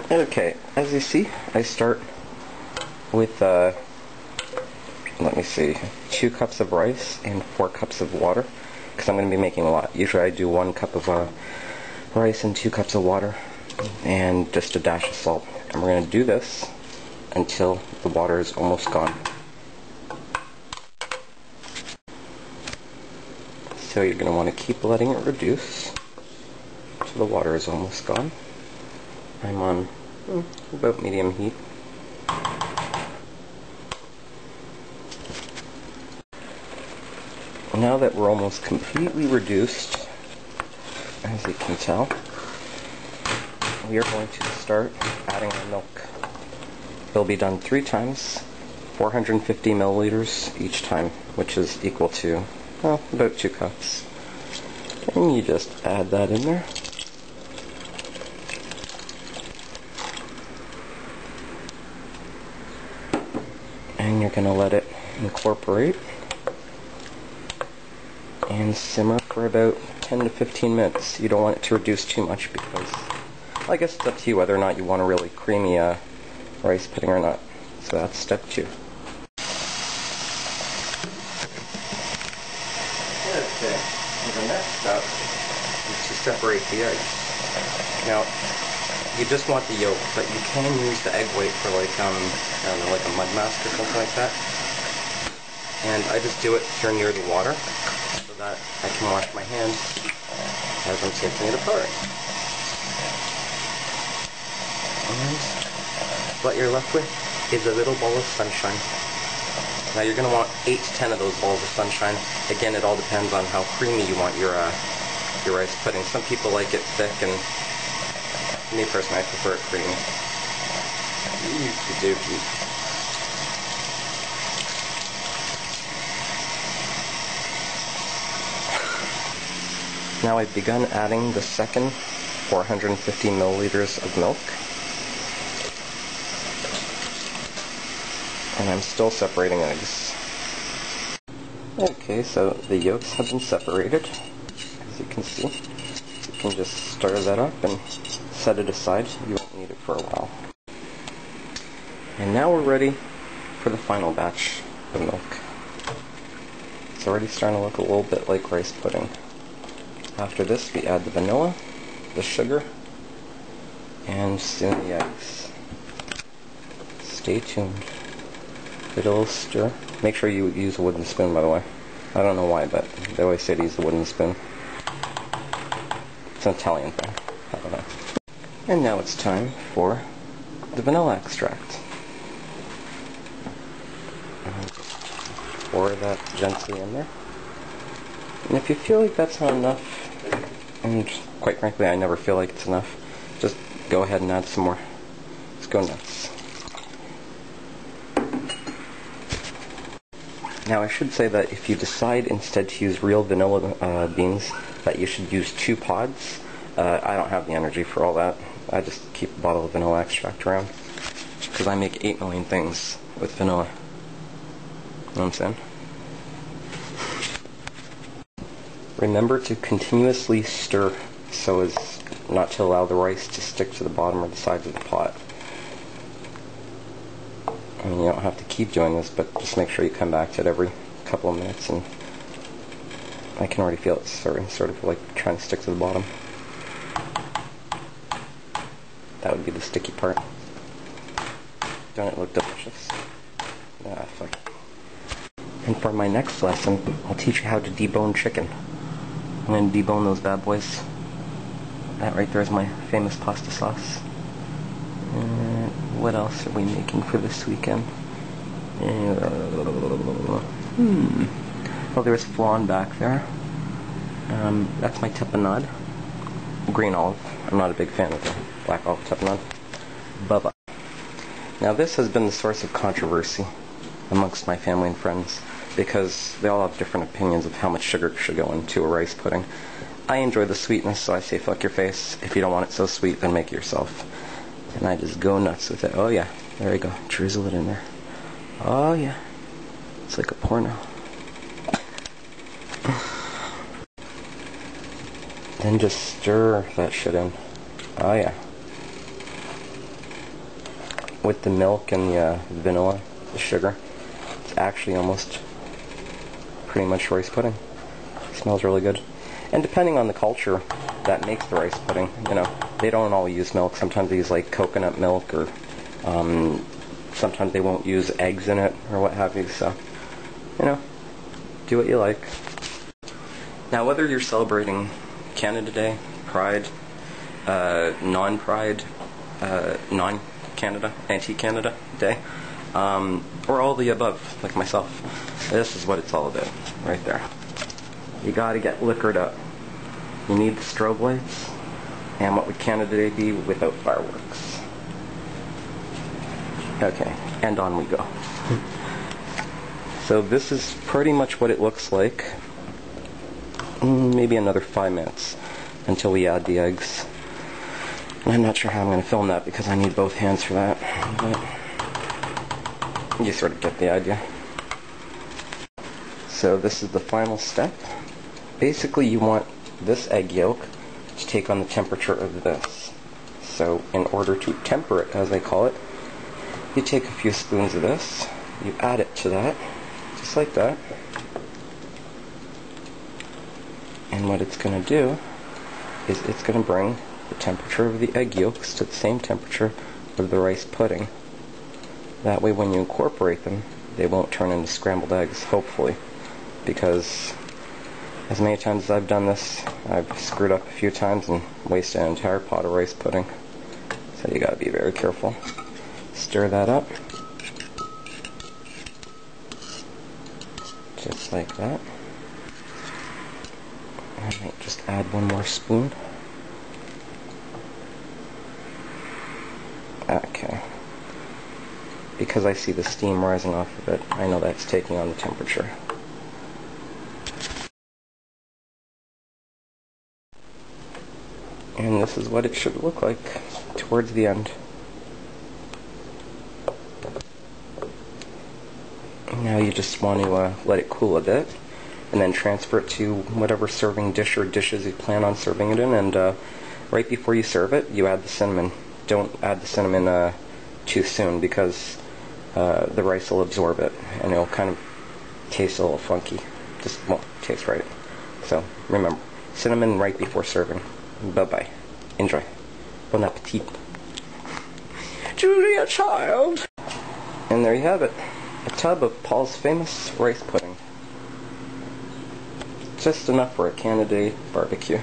Okay, as you see, I start with, let me see, 2 cups of rice and 4 cups of water, because I'm going to be making a lot. Usually I do 1 cup of rice and 2 cups of water, and just a dash of salt. And we're going to do this until the water is almost gone. So you're going to want to keep letting it reduce until the water is almost gone. I'm on about medium heat. Now that we're almost completely reduced, as you can tell, we are going to start adding our milk. It'll be done 3 times, 450 milliliters each time, which is equal to, well, about 2 cups. And you just add that in there. And you're going to let it incorporate and simmer for about 10 to 15 minutes. You don't want it to reduce too much because, well, I guess it's up to you whether or not you want a really creamy rice pudding or not. So that's step 2. Okay, and the next step is to separate the eggs. Now, you just want the yolk, but you can use the egg white for like, I don't know, like a mud mask or something like that. And I just do it here near the water so that I can wash my hands as I'm taking it apart. And what you're left with is a little ball of sunshine. Now you're going to want 8 to 10 of those balls of sunshine. Again, it all depends on how creamy you want your rice pudding. Some people like it thick, and me personally, I prefer it creamy. Okie-dokie. Now I've begun adding the second 450 milliliters of milk. And I'm still separating eggs. Okay, so the yolks have been separated, as you can see. You can just stir that up and set it aside. You won't need it for a while. And now we're ready for the final batch of milk. It's already starting to look a little bit like rice pudding. After this, we add the vanilla, the sugar, and soon the eggs. Stay tuned. Give it a little stir. Make sure you use a wooden spoon, by the way. I don't know why, but they always say to use the wooden spoon. It's an Italian thing. I don't know. And now it's time for the vanilla extract. Pour that gently in there. And if you feel like that's not enough, and quite frankly I never feel like it's enough, just go ahead and add some more. Let's go nuts. Now I should say that if you decide instead to use real vanilla beans, that you should use 2 pods. I don't have the energy for all that. I just keep a bottle of vanilla extract around, because I make 8 million things with vanilla. You know what I'm saying? Remember to continuously stir so as not to allow the rice to stick to the bottom or the sides of the pot. I mean, you don't have to keep doing this, but just make sure you come back to it every couple of minutes, and I can already feel it starting sort of like trying to stick to the bottom. That would be the sticky part. Don't it look delicious? Ah, fuck. And for my next lesson, I'll teach you how to debone chicken. I'm going to debone those bad boys. That right there is my famous pasta sauce. What else are we making for this weekend? Well, there's flan back there. That's my tapenade. Green olive. I'm not a big fan of the black olive tapenade. Bubba. Now this has been the source of controversy amongst my family and friends, because they all have different opinions of how much sugar should go into a rice pudding. I enjoy the sweetness, so I say fuck your face. If you don't want it so sweet, then make it yourself. And I just go nuts with it. Oh yeah, there you go. Drizzle it in there. Oh yeah. It's like a porno. Then just stir that shit in. Oh yeah. with the milk and the vanilla, the sugar, it's actually almost pretty much rice pudding. It smells really good. And depending on the culture that makes the rice pudding, you know, they don't all use milk. Sometimes they use like coconut milk, or sometimes they won't use eggs in it or what have you. So, you know, do what you like. Now, whether you're celebrating Canada Day, Pride, non-Pride, non-Canada, anti-Canada Day, or all the above, like myself, this is what it's all about, right there. You gotta get liquored up. You need the strobe lights, and what would Canada Day be without fireworks? Okay, and on we go. So this is pretty much what it looks like. Maybe another 5 minutes until we add the eggs. And I'm not sure how I'm going to film that because I need both hands for that. But you sort of get the idea. So this is the final step. Basically, you want this egg yolk to take on the temperature of this. So in order to temper it, as they call it, you take a few spoons of this, you add it to that, just like that. And what it's going to do is it's going to bring the temperature of the egg yolks to the same temperature of the rice pudding. That way when you incorporate them, they won't turn into scrambled eggs, hopefully. Because as many times as I've done this, I've screwed up a few times and wasted an entire pot of rice pudding. So you gotta be very careful. Stir that up. Just like that. I might just add one more spoon. Okay. Because I see the steam rising off of it, I know that's taking on the temperature. And this is what it should look like towards the end. Now you just want to let it cool a bit, and then transfer it to whatever serving dish or dishes you plan on serving it in, and right before you serve it, you add the cinnamon. Don't add the cinnamon too soon, because the rice will absorb it, and it'll kind of taste a little funky. Just won't taste right. So remember, cinnamon right before serving. Bye-bye. Enjoy. Bon appetit. Julia Child! And there you have it. A tub of Paul's famous rice pudding. Just enough for a Canada Day barbecue.